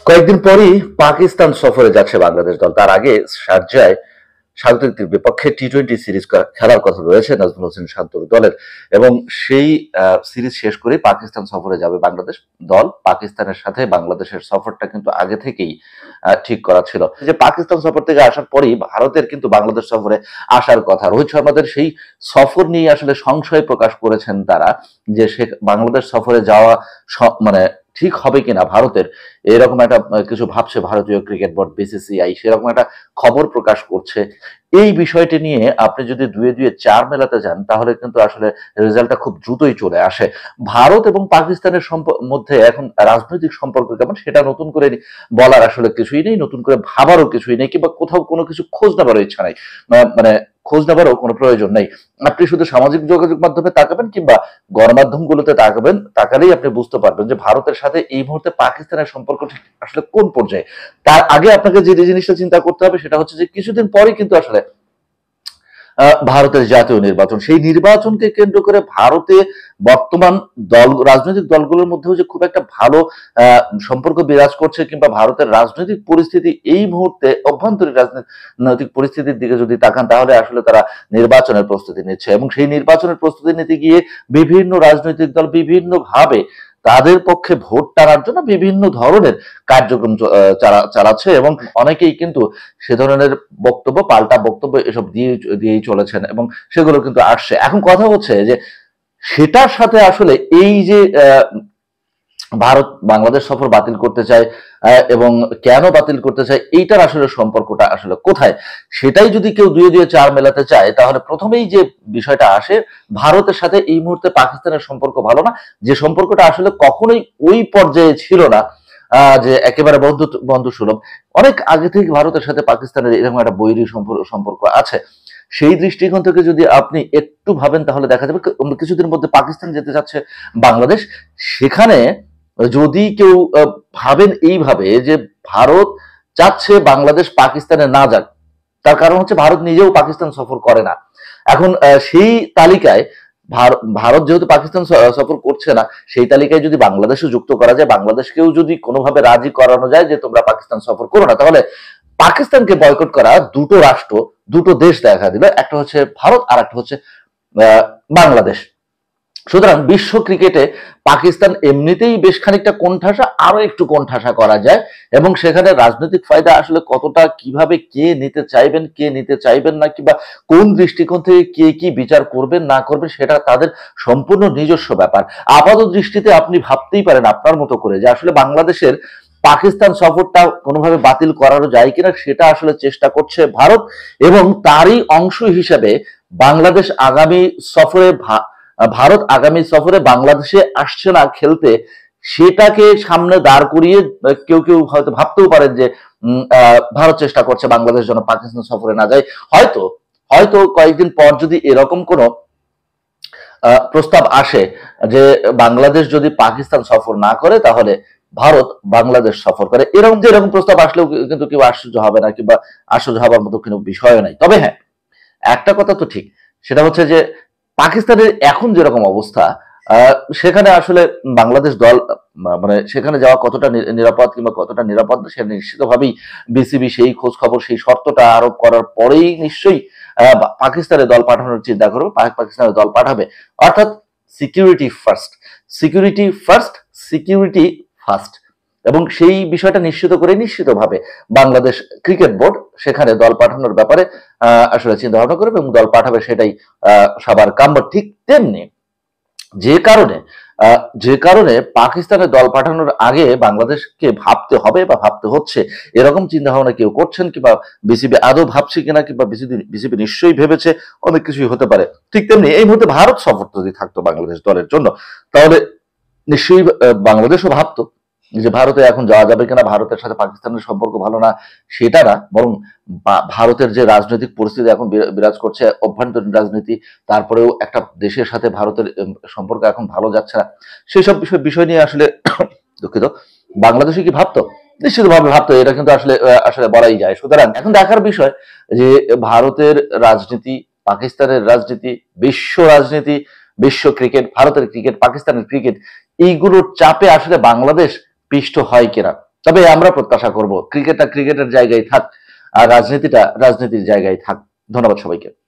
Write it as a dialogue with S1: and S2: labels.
S1: কয়েকদিন পরই পাকিস্তান সফরে যাচ্ছে বাংলাদেশ দল। তার আগে শারজায় স্বাগতিকদের বিপক্ষে টি-20 সিরিজ খেলার কথা রয়েছে নাজমুল হোসেন শান্তর দলের, এবং সেই সিরিজ শেষ করে পাকিস্তান সফরে যাবে বাংলাদেশ দল। পাকিস্তানের সাথে বাংলাদেশের সফরটা কিন্তু আগে থেকেই ঠিক করা ছিল। যে পাকিস্তান সফর থেকে আসার পরেই ভারতের কিন্তু বাংলাদেশ সফরে আসার কথা। রোহিত শর্মাদের সেই সফর নিয়ে আসলে সংশয় প্রকাশ করেছেন তারা, যে সে বাংলাদেশ সফরে যাওয়া মানে ঠিক হবে কিনা ভারতের, এরকম একটা কিছু ভাবছে ভারতীয় ক্রিকেট বোর্ড বিসিসিআই, সেরকম একটা খবর প্রকাশ করছে। এই বিষয়টি নিয়ে আপনি যদি দুয়ে দুয়ে চার মেলাতে যান তাহলে কিন্তু আসলে রেজাল্টটা খুব দ্রুতই চলে আসে। ভারত এবং পাকিস্তানের মধ্যে এখন রাজনৈতিক সম্পর্ক কেমন সেটা নতুন করে বলার আসলে কিছুই নেই, নতুন করে ভাবারও কিছুই নেই, কিংবা কোথাও কোনো কিছু খোঁজ নেবারও ইচ্ছা নাই, মানে খোঁজ নেবারও কোনো প্রয়োজন নেই। আপনি শুধু সামাজিক যোগাযোগ মাধ্যমে তাকাবেন কিংবা গণমাধ্যমগুলোতে তাকাবেন, তাকালেই আপনি বুঝতে পারবেন যে ভারতের সাথে এই মুহূর্তে পাকিস্তানের সম্পর্ক আসলে কোন পর্যায়ে। তার আগে আপনাকে যে জিনিসটা চিন্তা করতে হবে সেটা হচ্ছে যে কিছুদিন পরে কিন্তু আসলে ভারতের জাতীয় নির্বাচন, সেই নির্বাচনকে কেন্দ্র করে ভারতে বর্তমান রাজনৈতিক দলগুলোর মধ্যেও যে খুব একটা ভালো সম্পর্ক বিরাজ করছে, কিংবা ভারতের রাজনৈতিক পরিস্থিতি এই মুহূর্তে অভ্যন্তরীণ রাজনৈতিক পরিস্থিতির দিকে যদি তাকান তাহলে আসলে তারা নির্বাচনের প্রস্তুতি নিচ্ছে, এবং সেই নির্বাচনের প্রস্তুতি নিতে গিয়ে বিভিন্ন রাজনৈতিক দল বিভিন্ন ভাবে তাদের পক্ষে ভোট টানার জন্য বিভিন্ন ধরনের কার্যক্রম চালাচ্ছে, এবং অনেকেই কিন্তু সে ধরনের বক্তব্য, পাল্টা বক্তব্য এসব দিয়েই চলেছেন, এবং সেগুলো কিন্তু আসছে। এখন কথা হচ্ছে যে সেটার সাথে আসলে এই যে ভারত বাংলাদেশ সফর বাতিল করতে চায় এবং কেন বাতিল করতে চায়, এইটার আসলে সম্পর্কটা আসলে কোথায়, সেটাই যদি কেউ দুয়ে দুয়ে চার মেলাতে চায় তাহলে প্রথমেই যে বিষয়টা আসে, ভারতের সাথে এই মুহূর্তে পাকিস্তানের সম্পর্ক ভালো না, যে সম্পর্কটা আসলে কখনোই ওই পর্যায়ে ছিল না, যে একেবারে বন্ধু সুলভ। অনেক আগে থেকে ভারতের সাথে পাকিস্তানের এরকম একটা বৈরী সম্পর্ক আছে। সেই দৃষ্টিকোণ থেকে যদি আপনি একটু ভাবেন তাহলে দেখা যাবে কিছুদিন মধ্যে পাকিস্তান যেতে যাচ্ছে বাংলাদেশ। সেখানে যদি কেউ ভাবেন এইভাবে যে ভারত চাচ্ছে বাংলাদেশ পাকিস্তানে না যাক, তার কারণ হচ্ছে ভারত নিজেও পাকিস্তান সফর করে না। এখন সেই তালিকায় ভারত যেহেতু পাকিস্তান সফর করছে না, সেই তালিকায় যদি বাংলাদেশও যুক্ত করা যায়, বাংলাদেশকেও যদি কোনোভাবে রাজি করানো যায় যে তোমরা পাকিস্তান সফর করো না, তাহলে পাকিস্তানকে বয়কট করা দুটো রাষ্ট্র, দুটো দেশ দেখা দিল, একটা হচ্ছে ভারত আর একটা হচ্ছে বাংলাদেশ। সুতরাং বিশ্ব ক্রিকেটে পাকিস্তান এমনিতেই বেশ খানিকটা কোণঠাসা, আরো একটু কোণঠাসা করা যায়, এবং সেখানে রাজনৈতিক ফায়দা আসলে কতটা, কিভাবে কে নিতে চাইবেন কে নিতে চাইবেন না, কিংবা কোন দৃষ্টিকোণ থেকে কে কি বিচার করবেন না করবেন সেটা তাদের সম্পূর্ণ নিজস্ব ব্যাপার। আপাত দৃষ্টিতে আপনি ভাবতেই পারেন আপনার মতো করে যে আসলে বাংলাদেশের পাকিস্তান সফরটা কোনোভাবে বাতিল করানো যায় কিনা, সেটা আসলে চেষ্টা করছে ভারত, এবং তারই অংশ হিসেবে বাংলাদেশ আগামী সফরে ভারত আগামী সফরে বাংলাদেশে আসছে না খেলতে, সেটাকে সামনে দাঁড় করিয়ে কেউ কেউ হয়তো ভাবতেও পারেন যে ভারত চেষ্টা করছে বাংলাদেশ যেন পাকিস্তান সফরে না যায়। হয়তো হয়তো কয়েকদিন পর যদি এরকম কোনো প্রস্তাব আসে যে বাংলাদেশ যদি পাকিস্তান সফর না করে তাহলে ভারত বাংলাদেশ সফর করে, এরকম প্রস্তাব আসলেও কিন্তু কেউ আশ্চর্য হবে না, কিংবা আশ্চর্য হবার মতো কোনো বিষয় নাই। তবে হ্যাঁ, একটা কথা তো ঠিক, সেটা হচ্ছে যে পাকিস্তানের এখন যেরকম অবস্থা, সেখানে আসলে বাংলাদেশ দল মানে সেখানে যাওয়া কতটা নিরাপদ কিংবা কতটা নিরাপদ না, সেটা নিশ্চিতভাবেই বিসিবি সেই খোঁজ খবর, সেই শর্তটা আরোপ করার পরেই নিশ্চয়ই পাকিস্তানে দল পাঠানোর চিন্তা করবে, পাকিস্তানে দল পাঠাবে। অর্থাৎ security first, security first, security first, এবং সেই বিষয়টা নিশ্চিতভাবে বাংলাদেশ ক্রিকেট বোর্ড সেখানে দল পাঠানোর ব্যাপারে আসলে চিন্তা ভাবনা করবে এবং দল পাঠাবে, সেটাই সবার কাম্য। ঠিক তেমনি যে কারণে পাকিস্তানে দল পাঠানোর আগে বাংলাদেশকে ভাবতে হবে বা ভাবতে হচ্ছে, এরকম চিন্তা ভাবনা কেউ করছেন, কিংবা বিসিবি আদৌ ভাবছে কিনা, কিংবা বিসিবি নিশ্চয়ই ভেবেছে, অনেক কিছুই হতে পারে। ঠিক তেমনি এই মুহূর্তে ভারত সফর যদি থাকতো বাংলাদেশ দলের জন্য, তাহলে নিশ্চয়ই বাংলাদেশও ভাবতো যে ভারতে এখন যাওয়া যাবে কিনা, ভারতের সাথে পাকিস্তানের সম্পর্ক ভালো না সেটা না, বরং ভারতের যে রাজনৈতিক পরিস্থিতি এখন বিরাজ করছে, অভ্যন্তরীণ রাজনীতি, তারপরেও একটা দেশের সাথে ভারতের সম্পর্ক এখন ভালো যাচ্ছে না, সেই সব বিষয় নিয়ে আসলে দুঃখিত, বাংলাদেশে কি ভাবতো? নিশ্চিতভাবে ভাবতো, এটা কিন্তু আসলে আসলে বলাই যায়। সুতরাং এখন দেখার বিষয় যে ভারতের রাজনীতি, পাকিস্তানের রাজনীতি, বিশ্ব রাজনীতি, বিশ্ব ক্রিকেট, ভারতের ক্রিকেট, পাকিস্তানের ক্রিকেট, এইগুলোর চাপে আসলে বাংলাদেশ পিষ্ট হয় কিনা। তবে আমরা প্রত্যাশা করব ক্রিকেটটা ক্রিকেটের জায়গায় থাক, আর রাজনীতিটা রাজনীতির জায়গায় থাক। ধন্যবাদ সবাইকে।